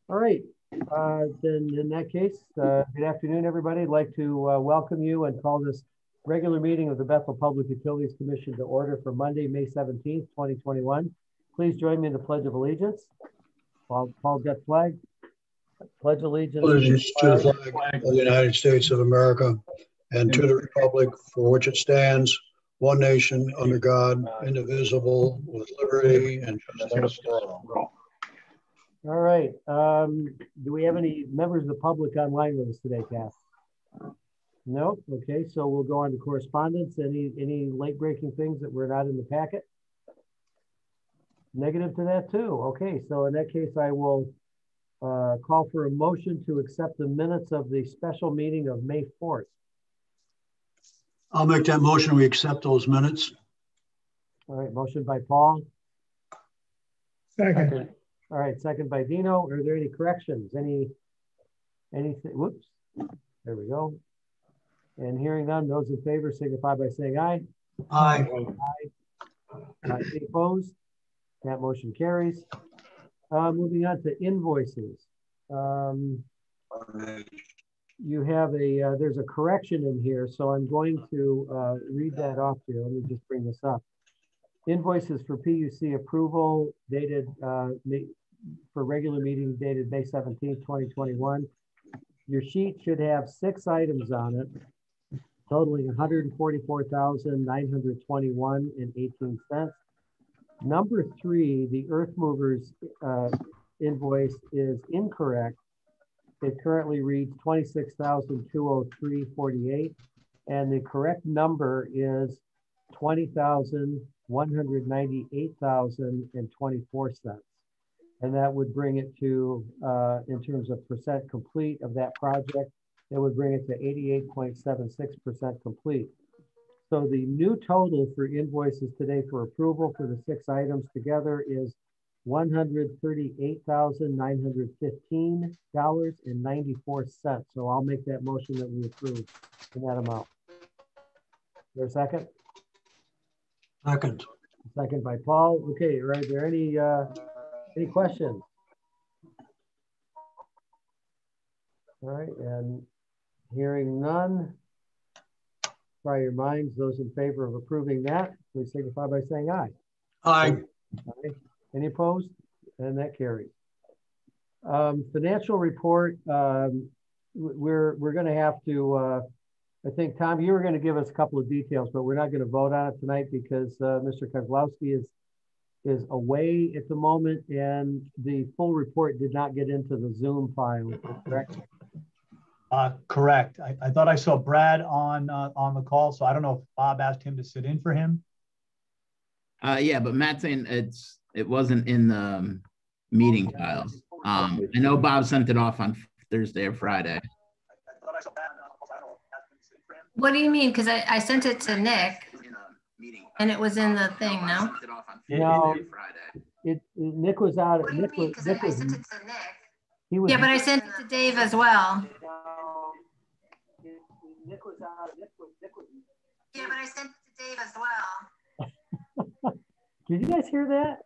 All right. Then in that case, good afternoon, everybody. I'd like to welcome you and call this regular meeting of the Bethel Public Utilities Commission to order for Monday, May 17th, 2021. Please join me in the Pledge of Allegiance. Paul got flag. Pledge allegiance to the flag of the United States of America and to the republic for which it stands, one nation under God, indivisible, with liberty and justice for all. All right. Do we have any members of the public online with us today, Kath? No? Okay, so we'll go on to correspondence. Any late-breaking things that were not in the packet? Negative to that too. Okay, so in that case, I will call for a motion to accept the minutes of the special meeting of May 4th. I'll make that motion. We accept those minutes. All right, motion by Paul. Second. All right, second by Dino. Are there any corrections? Anything? Whoops. There we go. And hearing none, those in favor signify by saying aye. Aye. Any opposed? That motion carries. Moving on to invoices. You have there's a correction in here, so I'm going to read that off here. Let me just bring this up. Invoices for PUC approval dated for regular meeting dated May 17th, 2021. Your sheet should have 6 items on it, totaling $144,921.18. Number 3, the Earth Movers invoice is incorrect. It currently reads $26,203.48, and the correct number is $20,198.24. And that would bring it to, in terms of percent complete of that project, it would bring it to 88.76% complete. So the new total for invoices today for approval for the 6 items together is $138,915.94. So I'll make that motion that we approve in that amount. Is there a second? Second. Second by Paul. Okay, are there any questions? All right, and hearing none, try your minds. Those in favor of approving that, please signify by saying aye. Aye. Aye. Any opposed? And that carries. Financial report, we're going to have to, I think, Tom, you were going to give us a couple of details, but we're not going to vote on it tonight because Mr. Kozlowski is away at the moment, and the full report did not get into the Zoom file, correct? Correct. I thought I saw Brad on the call, so I don't know if Bob asked him to sit in for him. Yeah, but Matt's saying it wasn't in the meeting files. I know Bob sent it off on Thursday or Friday. What do you mean? Because I sent it to Nick, and it was in the thing. No. No. Nick was out. What do you mean? Because I sent it to Nick. He was. Yeah, but I sent it to Dave as well. Nick was out. Yeah, but I sent it to Dave as well. Did you guys hear that?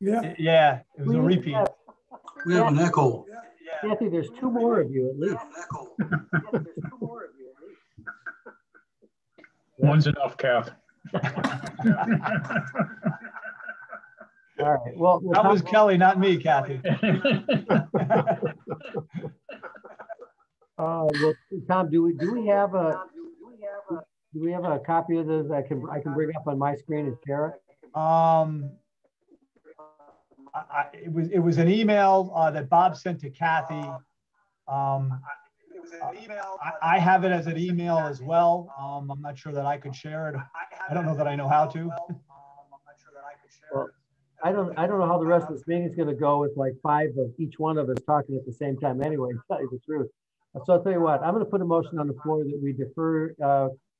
Yeah, it was a repeat. We have an echo. Kathy, there's 2 more of you at least. One's enough, Kath. All right. Well, that was Kelly, not me, Kathy. Well, Tom, do we have a copy of this I can bring up on my screen and share it? It was an email that Bob sent to Kathy. I have it as an email as well. I'm not sure that I could share it. I don't know that I know how to. Well, I don't know how the rest of this meeting is going to go with like 5 of each one of us talking at the same time anyway, to tell you the truth. So I'll tell you what, I'm going to put a motion on the floor that we defer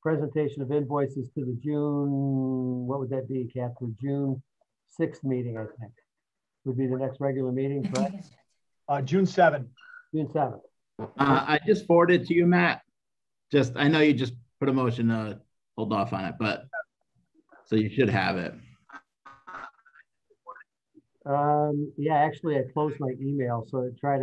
presentation of invoices to the June, what would that be, Kath? The June 6th meeting, I think, would be the next regular meeting, correct? June 7th. June 7th. I just forwarded it to you, Matt. I know you just put a motion to hold off on it, but so you should have it. Yeah, actually I closed my email, so I try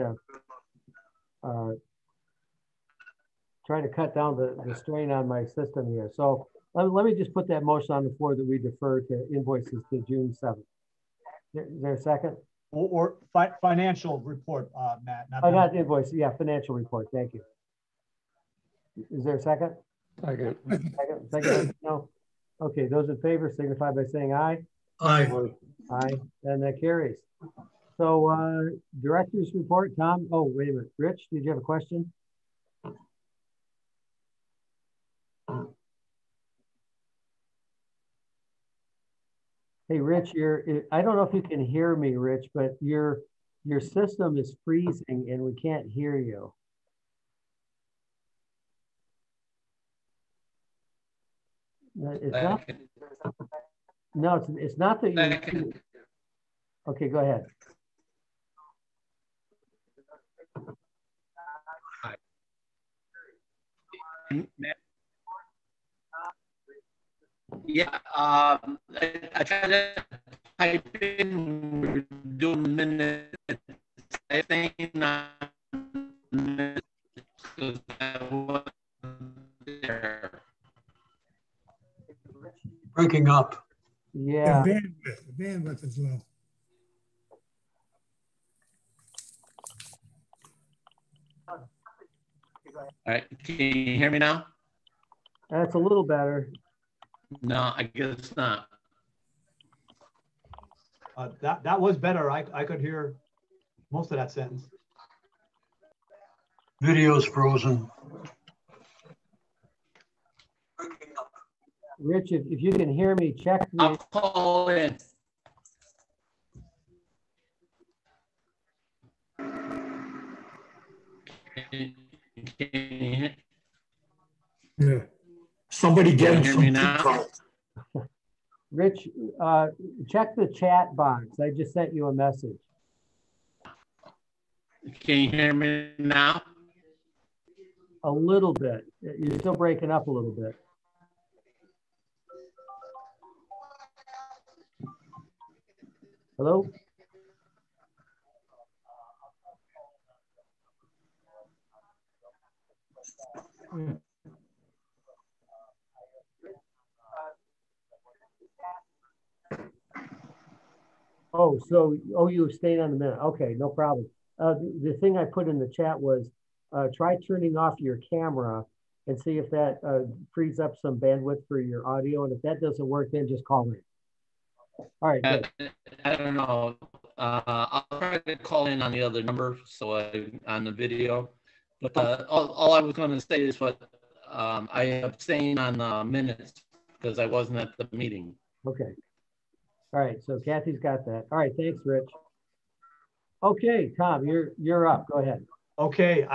to cut down the strain on my system here. So let me just put that motion on the floor that we defer to invoices to June 7th. Is there a second? Or financial report, Matt. Not invoice, yeah, financial report, thank you. Is there a second? Second. Second, no? Okay, those in favor signify by saying aye. Aye. Aye, and that carries. So director's report, Tom. Oh, wait a minute. Rich, did you have a question? Hey, Rich, I don't know if you can hear me, Rich, but your system is freezing and we can't hear you. It's not. No, it's not that you. Okay, go ahead. Yeah, I tried to type in, we're doing minutes, I think Breaking up. Yeah. The bandwidth is low. All right, can you hear me now? That's a little better. No, I guess not. That was better. I could hear most of that sentence. Video's frozen. Rich, if you can hear me, check. I'll call in. Yeah. Somebody get him hear some me now? Rich, check the chat box. I just sent you a message. Can you hear me now? A little bit. You're still breaking up a little bit. Hello? Oh, you abstained on the minute. Okay, no problem. The thing I put in the chat was try turning off your camera and see if that frees up some bandwidth for your audio. And if that doesn't work, then just call in. All right. I don't know. I'll try to call in on the other number, on the video. But all I was going to say is I abstained on the minutes because I wasn't at the meeting. Okay. All right. So Kathy's got that. All right. Thanks, Rich. Okay, Tom, you're up. Go ahead. Okay.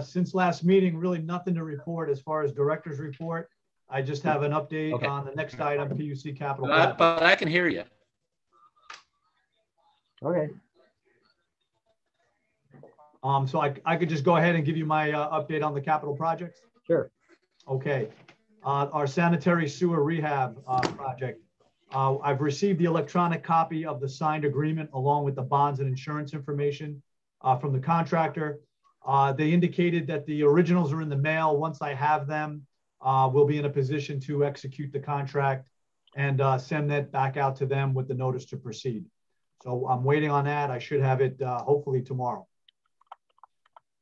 Since last meeting, really nothing to report as far as director's report. I just have an update on the next item, PUC capital. But I can hear you. Okay. So I could just go ahead and give you my update on the capital projects. Sure. Okay. Our sanitary sewer rehab project. I've received the electronic copy of the signed agreement along with the bonds and insurance information from the contractor. They indicated that the originals are in the mail. Once I have them, we'll be in a position to execute the contract and send that back out to them with the notice to proceed. So I'm waiting on that. I should have it hopefully tomorrow.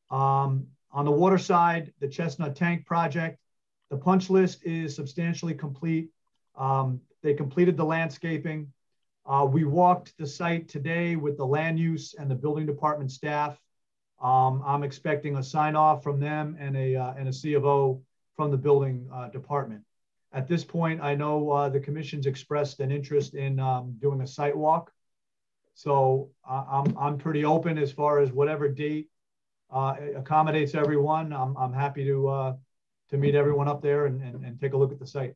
On the water side, the Chestnut Tank project, the punch list is substantially complete. They completed the landscaping. We walked the site today with the land use and the building department staff. I'm expecting a sign off from them and a C of O from the building department. At this point, I know the commission's expressed an interest in doing a site walk. So I'm pretty open as far as whatever date accommodates everyone. I'm happy to meet everyone up there and take a look at the site.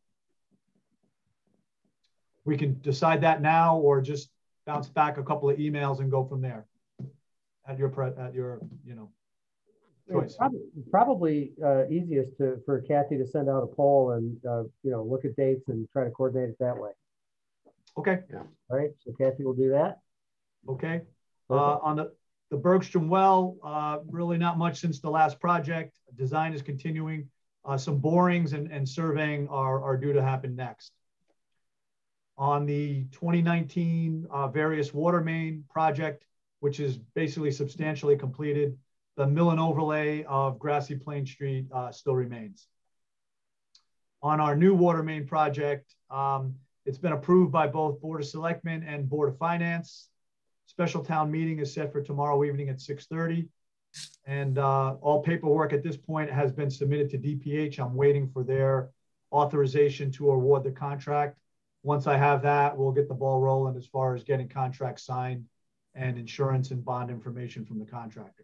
We can decide that now or just bounce back a couple of emails and go from there at your choice. Probably easiest for Kathy to send out a poll and look at dates and try to coordinate it that way. Okay. All right. So Kathy will do that. Okay. On the Bergstrom well, really not much since the last project. Design is continuing. Some borings and surveying are due to happen next. On the 2019 various water main project, which is basically substantially completed, the mill and overlay of Grassy Plain Street still remains. On our new water main project, it's been approved by both Board of Selectmen and Board of Finance. Special town meeting is set for tomorrow evening at 6:30. And all paperwork at this point has been submitted to DPH. I'm waiting for their authorization to award the contract. Once I have that, we'll get the ball rolling as far as getting contracts signed and insurance and bond information from the contractor.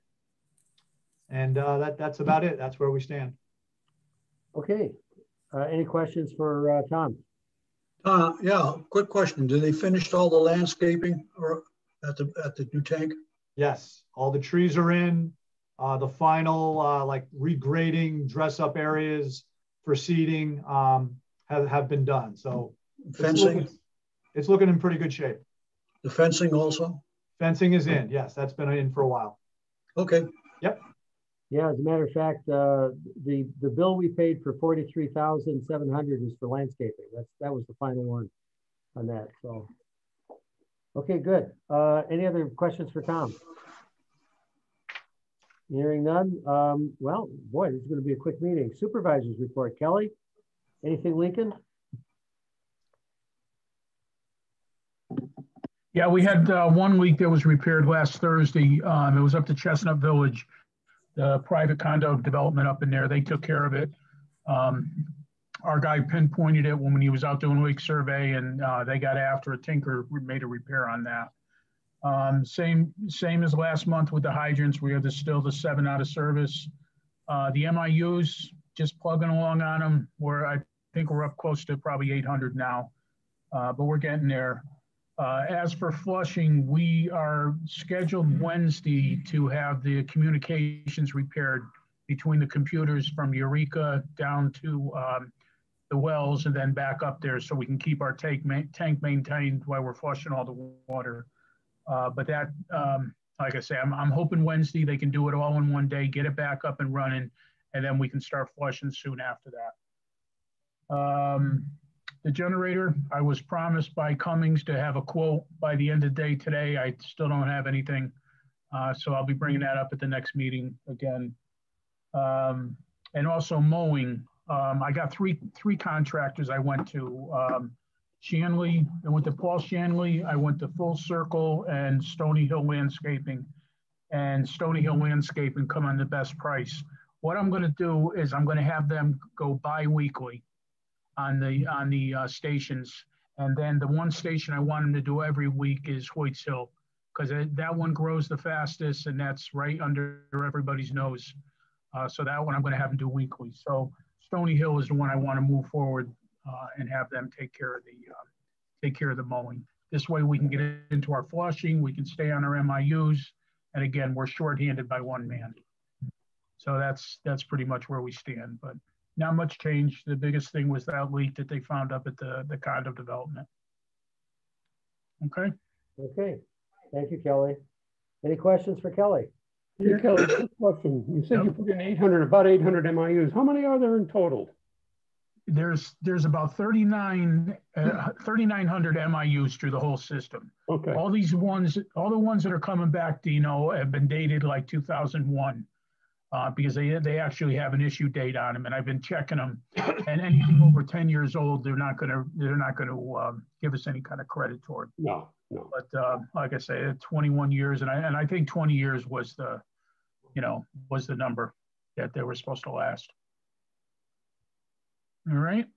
And that's about it. That's where we stand. Okay. Any questions for Tom? Yeah, quick question. Did they finish all the landscaping or at the new tank? Yes, all the trees are in. The final like regrading, dress up areas for seating have been done. So fencing? It's looking in pretty good shape. The fencing also? Fencing is in, yes, that's been in for a while. Okay. Yep. Yeah, as a matter of fact, the bill we paid for $43,700 is for landscaping. That was the final one on that. So, okay, good. Any other questions for Tom? Hearing none. Well, boy, this is going to be a quick meeting. Supervisors report. Kelly, anything Lincoln? Yeah, we had one leak that was repaired last Thursday. It was up to Chestnut Village, the private condo development up in there. They took care of it. Our guy pinpointed it when he was out doing leak survey, and they got after it. Tinker made a repair on that. Same as last month with the hydrants. We are still the 7 out of service. The MIUs, just plugging along on them. I think we're up close to probably 800 now, but we're getting there. As for flushing, we are scheduled Wednesday to have the communications repaired between the computers from Eureka down to the wells and then back up there so we can keep our tank maintained while we're flushing all the water. But that, like I say, I'm hoping Wednesday they can do it all in one day, get it back up and running, and then we can start flushing soon after that. The generator, I was promised by Cummings to have a quote by the end of the day today. I still don't have anything. So I'll be bringing that up at the next meeting again. And also mowing. I got three contractors I went to. Shanley, I went to Paul Shanley, I went to Full Circle and Stony Hill Landscaping. And Stony Hill Landscaping come on the best price. What I'm gonna do is I'm gonna have them go bi-weekly on the stations. And then the one station I want them to do every week is Hoyts Hill, because that one grows the fastest and that's right under everybody's nose. So that one I'm gonna have them do weekly. So Stony Hill is the one I wanna move forward and have them take care of the mowing. This way we can get into our flushing, we can stay on our MIUs, and again, we're shorthanded by one man. So that's pretty much where we stand, but not much change. The biggest thing was that leak that they found up at the condo development. Okay. Okay. Thank you, Kelly. Any questions for Kelly? Yeah, Kelly, quick question. You said you put in about 800 MIUs. How many are there in total? There's about 3,900 MIUs through the whole system. Okay. All the ones that are coming back, Dino, have been dated like 2001. Because they actually have an issue date on them, and I've been checking them. And anything over 10 years old, they're not going to give us any kind of credit toward. No. But like I say, 21 years, and I think 20 years was the number that they were supposed to last. All right.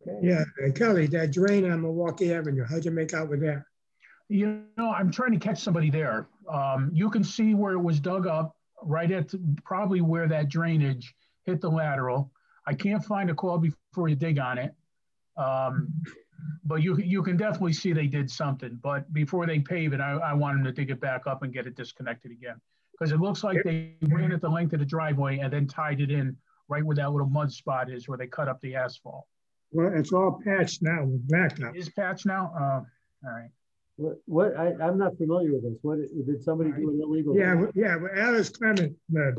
Okay. Yeah, and Kelly, that drain on Milwaukee Avenue, how'd you make out with that? I'm trying to catch somebody there. You can see where it was dug up. Right at probably where that drainage hit the lateral. I can't find a call before you dig on it. But you can definitely see they did something. But before they pave it, I want them to dig it back up and get it disconnected again. Because it looks like they ran it the length of the driveway and then tied it in right where that little mud spot is where they cut up the asphalt. Well, it's all patched now with blacktop. It is patched now? All right. I'm not familiar with this. What, did somebody do an illegal? Yeah, well, Alice Clement, my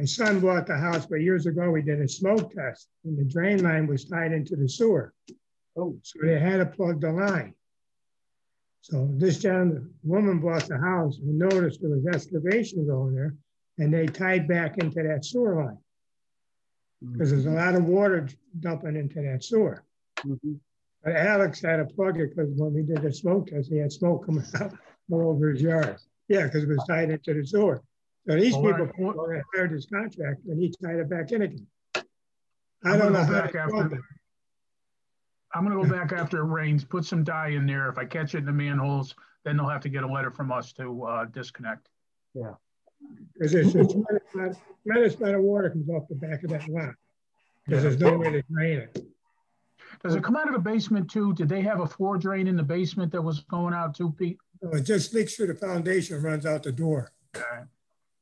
son bought the house, but years ago we did a smoke test and the drain line was tied into the sewer. Oh. So they had to plug the line. So this woman bought the house and noticed there was excavation going there and they tied back into that sewer line. Because there's a lot of water dumping into that sewer. Mm-hmm. But Alex had to plug it because when we did the smoke test, he had smoke coming out all over his yard. Yeah, because it was tied into the sewer. So these people hired this contract and he tied it back in again. I don't know how to go back. I'm going to go back after it rains, put some dye in there. If I catch it in the manholes, then they'll have to get a letter from us to disconnect. Yeah. Because it's tremendous amount of water comes off the back of that lot. Because there's no way to drain it. Does it come out of the basement too? Did they have a floor drain in the basement that was going out too, Pete? No, it just leaks through the foundation and runs out the door. Okay.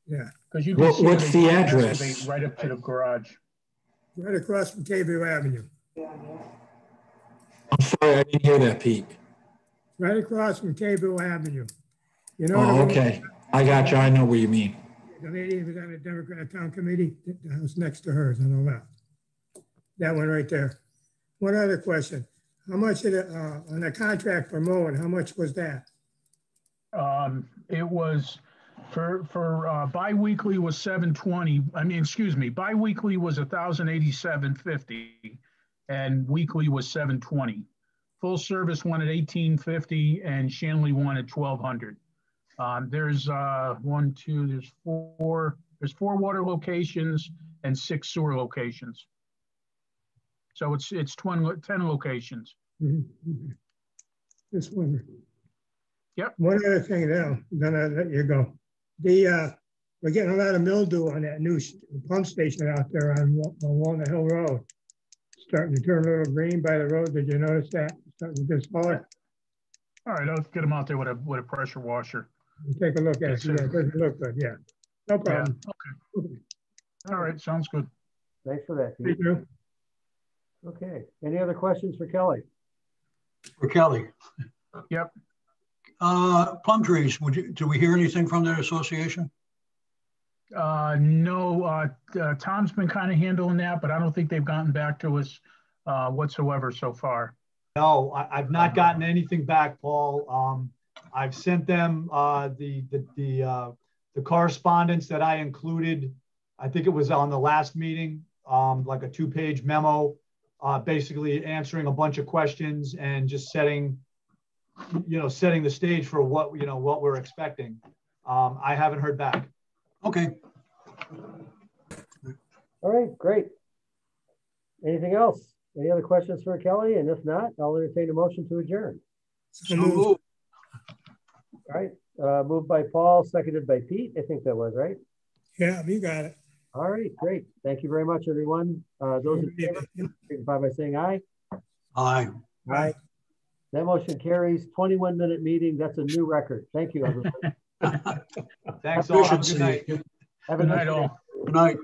Yeah. Because you what's the address? Right up to the garage. Right across from Cableview Avenue. I'm sorry, I didn't hear that, Pete. Right across from Cableview Avenue. You know. Oh, okay. I got you. I know what you mean. The lady who was on the Democratic Town Committee, the house next to hers on the left. That one right there. One other question. How much of the, on the contract for mowing, how much was that? It was for bi-weekly was 720. I mean, excuse me, bi-weekly was 1,087.50 and weekly was 720. Full service wanted 1,850 and Shanley wanted 1,200. There's there's four water locations and 6 sewer locations. So it's 10 locations. Mm-hmm. Just wondering. Yep. One other thing now, then I'll let you go. We're getting a lot of mildew on that new pump station out there on Walnut Hill Road. Starting to turn a little green by the road. Did you notice that? Starting to discolor. All right, I'll get them out there with a pressure washer. Take a look at it. Yeah, it doesn't look good. Yeah. No problem. Yeah. Okay. All right, sounds good. Thanks for that. Thank you. Okay. Any other questions for Kelly? For Kelly. Yep. Plum trees, do we hear anything from their association? No, Tom's been kind of handling that, but I don't think they've gotten back to us whatsoever so far. No, I've not gotten anything back, Paul. I've sent them the correspondence that I included. I think it was on the last meeting, like a 2-page memo, basically answering a bunch of questions and just setting the stage for what we're expecting. I haven't heard back. Okay. All right, great. Anything else? Any other questions for Kelly? And if not, I'll entertain a motion to adjourn. So moved. All right, moved by Paul, seconded by Pete. I think that was right. Yeah, you got it. All right, great. Thank you very much, everyone. Those in favor, signify by saying aye. Aye. Aye. That motion carries. 21-minute meeting. That's a new record. Thank you, everyone. Thanks all. Have a good night. Have a nice day. Good night.